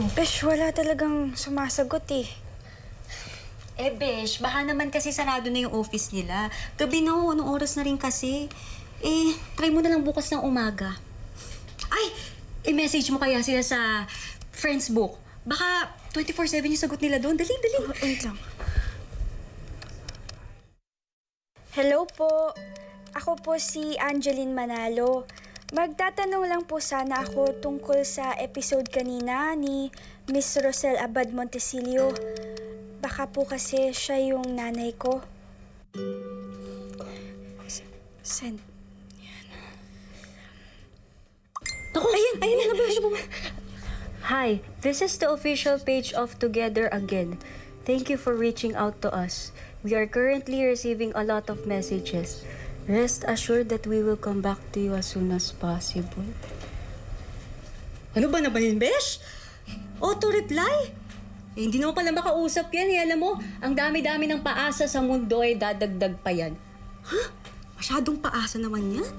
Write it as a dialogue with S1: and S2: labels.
S1: Besh, wala talagang sumasagot eh.
S2: Besh, baka naman kasi sarado na yung office nila. Gabi na ho, anong oras na rin kasi. Try mo na lang bukas ng umaga. Ay, i-message mo kaya sila sa Friends Book. Baka 24/7 yung sagot nila doon. Dali, dali.
S1: Wait lang. Hello po. Ako po si Angeline Manalo. Magtatanong lang po sana ako tungkol sa episode kanina ni Miss Rosel Abad Montesilio. Baka po kasi siya yung nanay ko. Send.
S2: Naku, ayun na ba?
S3: Hi, this is the official page of Together Again. Thank you for reaching out to us. We are currently receiving a lot of messages. Rest assured that we will come back to you as soon as possible.
S2: Ano ba naman yun, Besh? Auto-reply? Hindi naman pala makausap yan. Alam mo, ang dami-dami ng paasa sa mundo ay dadagdag pa yan. Masyadong paasa naman yan.